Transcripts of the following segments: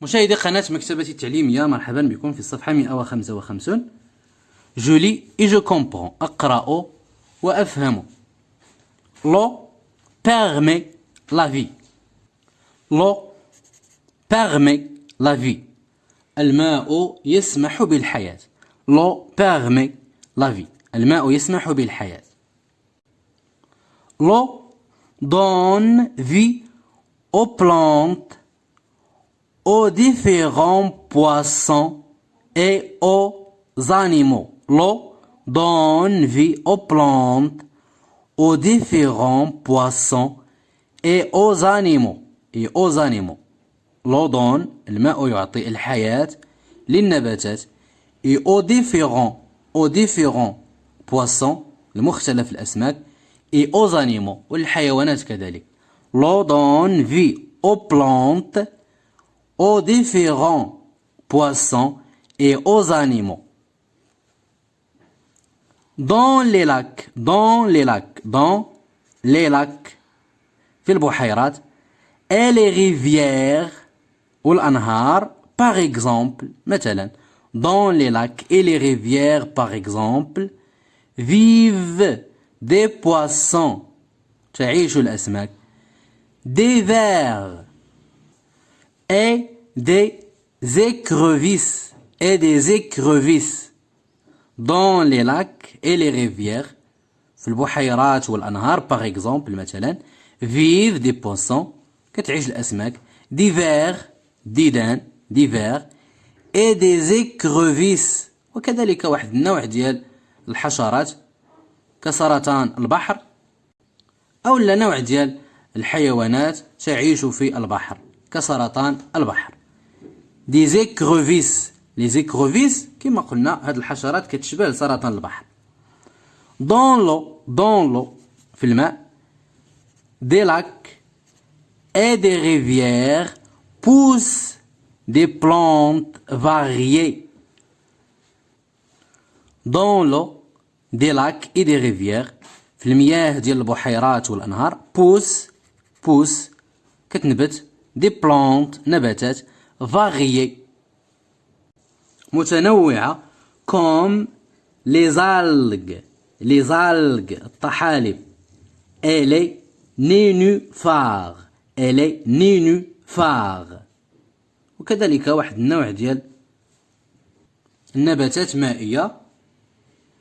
مشاهدي قناة مكتبة التعليمية، مرحبا بكم في الصفحة 155. Je lis et je comprends. أقرأ وأفهم. L'eau permet la vie. L'eau permet la vie. الماء يسمح بالحياة. L'eau permet la vie. الماء يسمح بالحياة. L'eau donne vie aux plantes, aux différents poissons et aux animaux. L'eau donne vie aux plantes, aux différents poissons et aux animaux. L'eau donne الماء يعطي الحياة للنباتات et aux différents poissons لمختلف الأسماك et aux animaux والحيوانات كذلك. L'eau donne vie aux plantes, aux différents poissons et aux animaux. Dans les lacs في البحيرات et les rivières والأنهار par exemple مثلا dans les lacs et les rivières par exemple vivent des poissons تعيش الأسماك des vers et des écrevisses dans les lacs et les rivières في البحيرات والأنهار par exemple مثلا vivent des poissons كتعيش الأسماك divers ديدان divers et des écrevisses وكذلك واحد النوع ديال الحشرات كسرطان البحر أو نوع ديال الحيوانات تعيش في البحر كسرطان البحر. des écrevisses les écrevisses كما قلنا هاد الحشرات كتشبه سرطان البحر. dans l'eau في الماء des lacs et des rivières poussent des plantes variées. dans l'eau des lacs et des rivières في المياه ديال البحيرات والأنهار pousse كتنبت des plantes نباتات variées متنوعة comme les algues الطحالب et les nénuphars وكذلك واحد النوع ديال النباتات مائية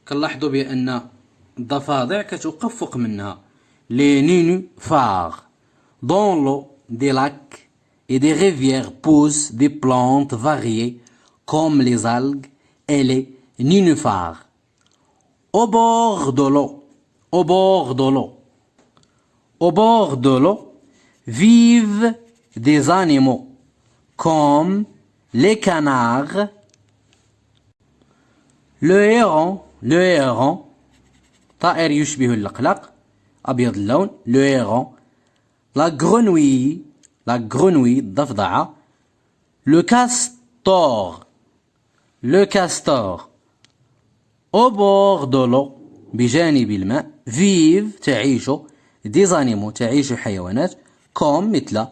كنلاحظوا بأن الضفادع كتخفق منها les nénuphars. dans l'eau des lacs et des rivières poussent des plantes variées comme les algues et les nénuphars. au bord de l'eau vivent des animaux comme les canards, le héron طائر يشبه اللقلق أبيض اللون le héron, la grenouille الضفدعة, le castor. au bord de l'eau بجانب الماء vivent تعيش des animaux تعيش حيوانات comme مثل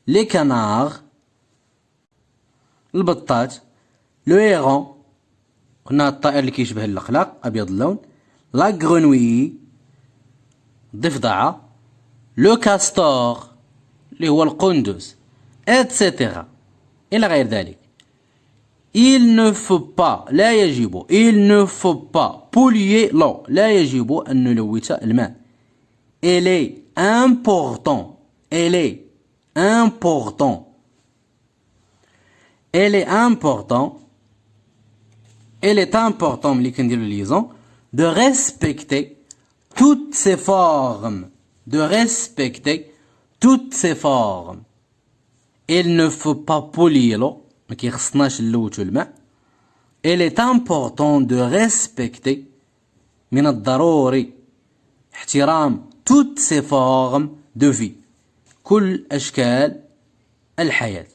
les canards البطات le héron قلنا الطائر اللي كيشبه اللقلق أبيض اللون la grenouille الضفدعة le castor اللي هو القندوز etc. إلى غير ذلك. il ne faut pas polluer l'eau لا يجب أن نلوث الماء. il est important ملي كنديرو ليزون de respecter toutes ces formes il ne faut pas polluer l'eau ما كيخصناش نلوثو الماء. il est important de respecter من الضروري احترام toutes ces formes de vie كل أشكال الحياة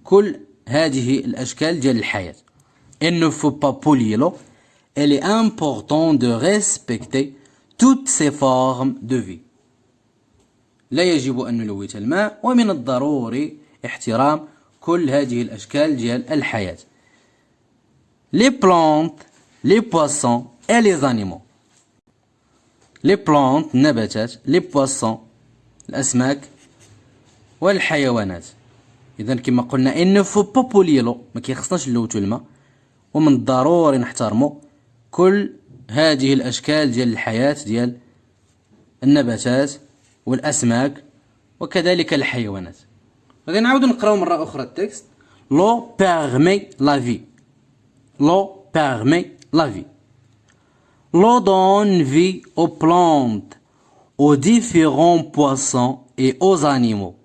كل هذه الأشكال ديال الحياة. il ne faut pas polluer l'eau. il est important de respecter toutes ces formes de vie. لا يجب أن نلوث الماء ومن الضروري احترام كل هذه الأشكال ديال الحياة. les plantes, les poissons et les animaux. les plantes النباتات, les poissons الأسماك والحيوانات. إذا كما قلنا il ne faut pas polluer ما كيخصناش نلوثو الماء، ومن الضروري نحترمو كل هذه الأشكال ديال الحياة ديال النباتات والأسماك وكذلك الحيوانات. غادي نعاودو نقراو مرة أخرى التكست. l'eau permet la vie. l'eau permet la vie. l'eau donne vie aux plantes, aux différents poissons et aux animaux.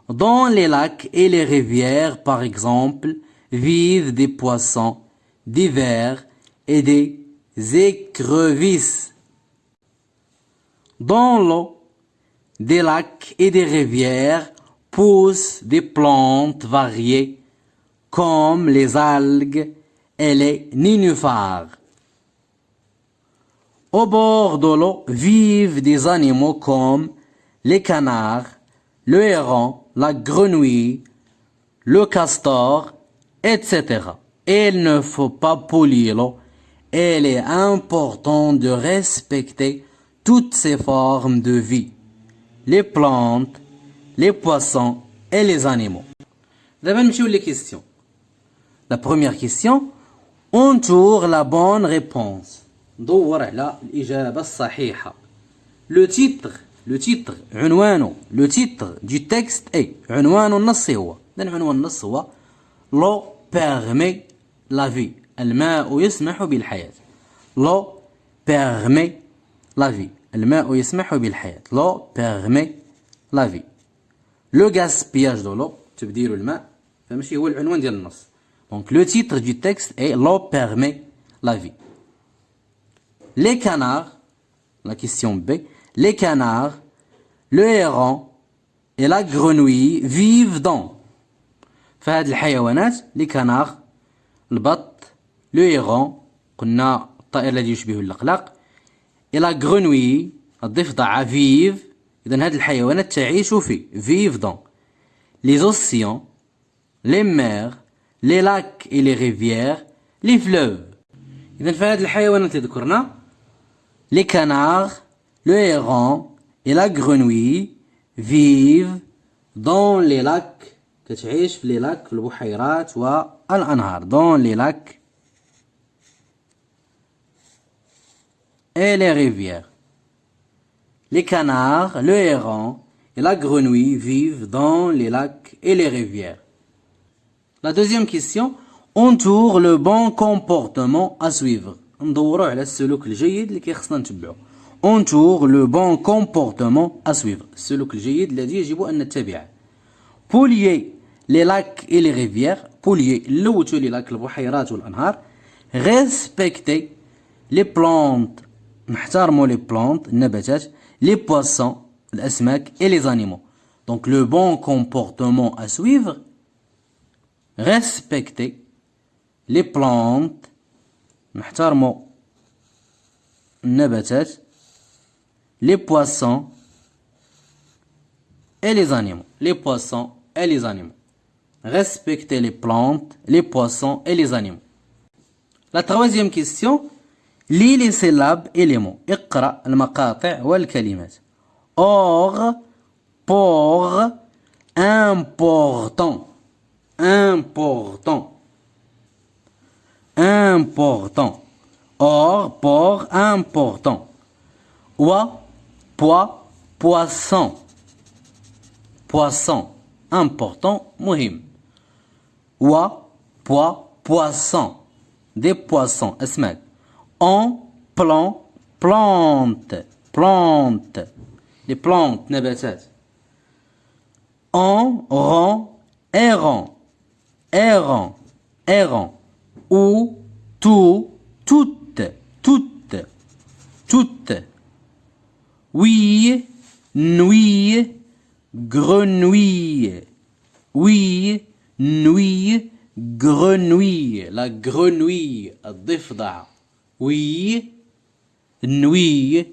Dans les lacs et les rivières, par exemple, vivent des poissons, des vers et des écrevisses. Dans l'eau, des lacs et des rivières poussent des plantes variées comme les algues et les nénuphars. Au bord de l'eau vivent des animaux comme les canards, le héron, la grenouille, le castor, etc. Il ne faut pas polluer l'eau. Il est important de respecter toutes ces formes de vie, les plantes, les poissons et les animaux. D'abord, nous les questions. La première question, entoure la bonne réponse. دور على الإجابة الصحيحة. Le titre عنوانه le titre du texte est عنوان النص هو إذن عنوان النص هو l'eau permet la vie. الماء يسمح بالحياة. l'eau permet la vie. الماء يسمح بالحياة. l'eau permet la vie. le gaspillage de l'eau تبذير الماء فماشي هو العنوان ديال النص. donc le titre du texte est l'eau permet la vie. les canards, la question B, les canards, le héron et la grenouille vivent dans. فهاد الحيوانات les canards, البط, le héron قلنا الطائر الذي يشبه اللقلق et la grenouille الضفدع vivent. إذن هاد الحيوانات تعيش في vivent dans les océans, les mers, les lacs et les rivières, les fleuves. إذن فهاد الحيوانات اللي ذكرنا les canards, le héron et la grenouille vivent dans les lacs. كتعيش في les lacs في البحيرات والأنهار. dans les lacs et les rivières. les canards, le héron et la grenouille vivent dans les lacs et les rivières. La deuxième question, entoure le bon comportement à suivre. ندوروا على السلوك الجيد اللي كيخصنا نتبعو. entoure le bon comportement à suivre. السلوك الجيد الذي يجب أن نتبعه. polluer les lacs et les rivières. polluer نلوثوا les lacs البحيرات والأنهار. respecter les plantes نحترموا les plantes النباتات. les poissons الأسماك et les animaux. donc le bon comportement à suivre. respecter les plantes نحترموا النباتات les poissons et les animaux. les poissons et les animaux. respecter les plantes, les poissons et les animaux. La troisième question, lis les syllabes et les mots. اقرأ المقاطع والكلمات. or, pour, important, important, important. or, pour, important. oie, poids, poisson, poisson, important, مهم. oie, poids, poisson, des poissons, أسماك. en, plant, plante, plante, les plantes, نباتات. en, rang, errant, errant, errant. ou, tout, toute, toute, toute. oui, nuit, grenouille, oui, nuit, grenouille, la grenouille, الضفدع. oui, nuit,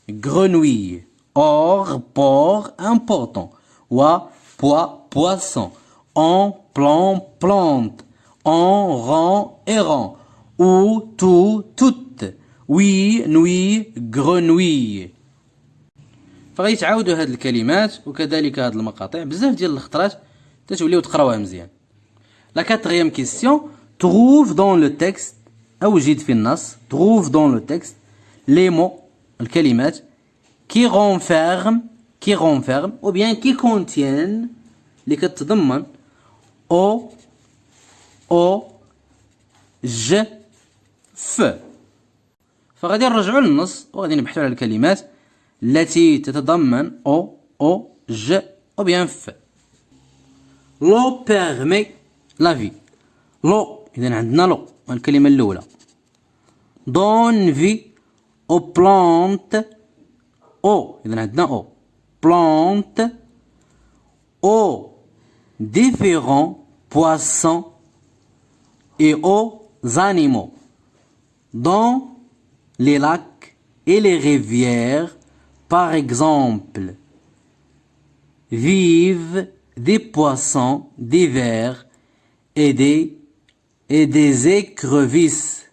grenouille. or, porc, important. oie, poids, poisson. en, plan, plante, en, rang, errant, ou, tout, toute, oui, nuit, grenouille. فغادي تعاودوا هاد الكلمات وكذلك هاد المقاطع بزاف ديال الخطرات تتوليو تقراوها مزيان. La quatrième question, trouve dans le texte أوجد في النص trouve dans le texte les mots الكلمات qui renferment ou bien qui contiennent اللي كتضمن او ج ف. فغادي نرجعوا للنص وغادي نبحثوا على الكلمات التي تتضمن او ج او bien ف. L'eau permet la vie. L'eau إذا عندنا l'eau الكلمة الأولى. Donne vie aux plantes. Eau إذا عندنا eau. Plantes. Aux différents poissons et aux animaux. Dans les lacs et les rivières, par exemple, vivent des poissons divers et des écrevisses.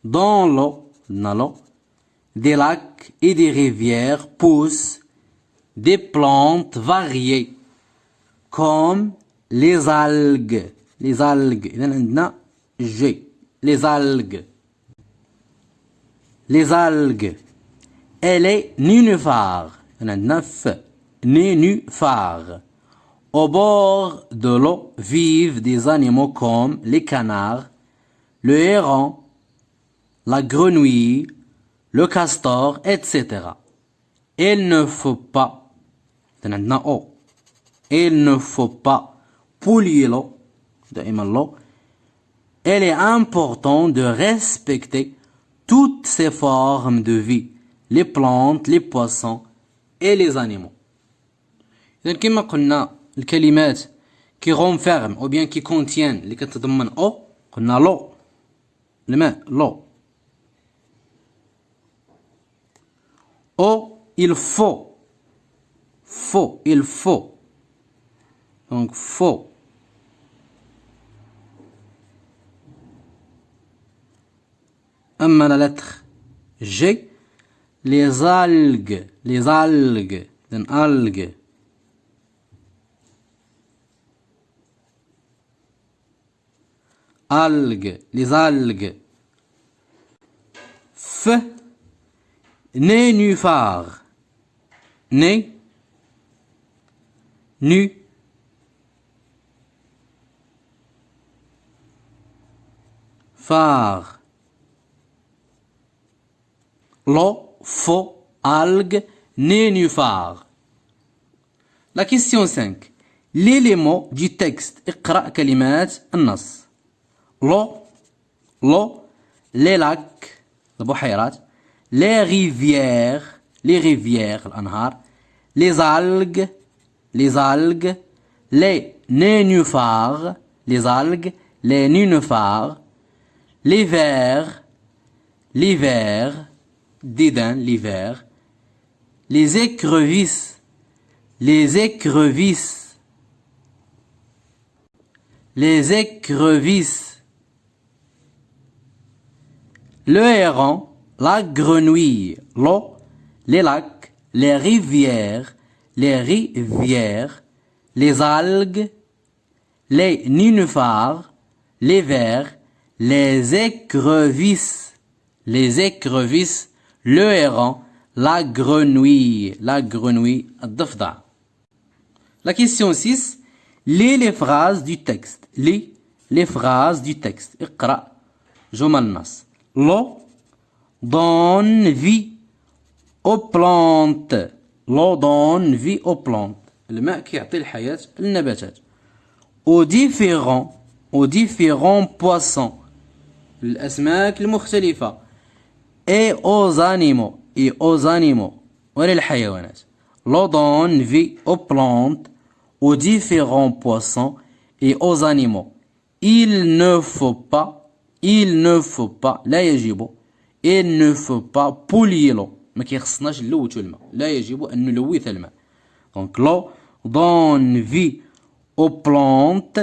Dans l'eau, des lacs et des rivières poussent des plantes variées comme les algues. Les algues. إذا عندنا G. Les algues. Les algues. Elle est nénuphar. إذا عندنا F. Nénuphar. Au bord de l'eau vivent des animaux comme les canards, le héron, la grenouille, le castor, etc. Il ne faut pas, il ne faut pas polluer l'eau, il est important de respecter toutes ces formes de vie, les plantes, les poissons et les animaux. إذا كما قلنا الكلمات qui renferment ou bien qui contiennent اللي كتضمن او قلنا لو الماء لو او il faut il faut donc faut أما la lettre G les algues donc algues algues, les algues. F, nénuphar. Nu. Phare. L'eau, faux, algues, nénuphar. La question 5. L'élément du texte. اقرأ كلمات النص. L'eau, les lacs, les rivières, الأنهار, les algues, les nénuphars, l'hiver, l'hiver, les écrevisses, le héron, la grenouille, l'eau, les lacs, les rivières, les algues, les nénuphars, les vers, les écrevisses, le héron, la grenouille, الضفدع. La question 6. Lis les phrases du texte. Les phrases du texte. اقرأ جمل النص. L'eau donne vie aux plantes. L'eau donne vie aux plantes. الماء كيعطي الحياة للنباتات. Aux différents poissons. الأسماك المختلفة. Et aux animaux. وللحيوانات. L'eau donne vie aux plantes, aux différents poissons et aux animaux. Il ne faut pas لا يجب il ne faut pas polluer l'eau ما كيخصناش نلوثوا الماء لا يجب أن نلوث الماء donc l'eau donne vie aux plantes,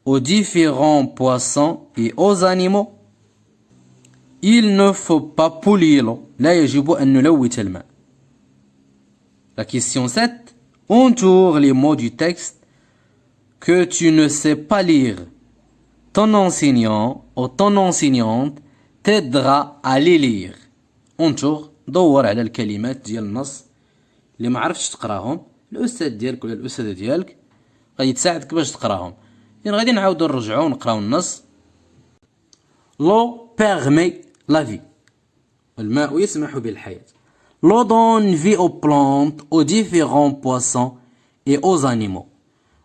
aux différents poissons et aux animaux. Il ne faut pas polir l'eau. لا يجب أن نلوث الماء. La question 7. Entoure les mots du texte que tu ne sais pas lire. Ton enseignant ou ton enseignante t'aidera à les lire. انظر دور على الكلمات ديال النص اللي ما عرفتش تقراهم. الاستاذ ديالك ولا الاستاذه ديالك غادي تساعدك باش تقراهم. اذا غادي نعاودو نرجعو ونقراو النص. L'eau permet la vie. الماء يسمح بالحياة. L'eau donne vie aux plantes, aux différents poissons et aux animaux.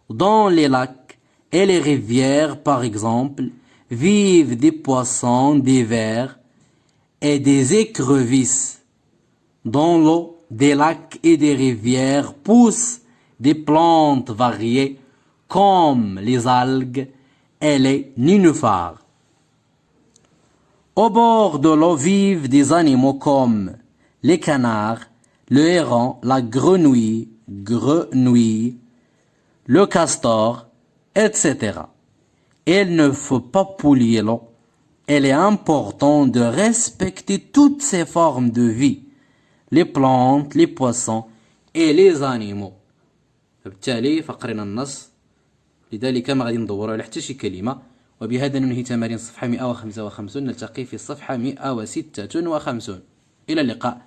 Dans les lacs et les rivières, par exemple, vivent des poissons, des vers et des écrevisses. Dans l'eau des lacs et des rivières poussent des plantes variées comme les algues et les nénuphars. Au bord de l'eau vivent des animaux comme les canards, le héron, la grenouille, le castor, etc. Il ne faut pas polluer l'eau. Il est important de respecter toutes ces formes de vie, les plantes, les poissons et les animaux. فبالتالي فقرنا النص لذلك ما غادي ندوروا على حتى شي كلمة. وبهذا ننهي تمارين الصفحة 155. نلتقي في الصفحة 156. إلى اللقاء.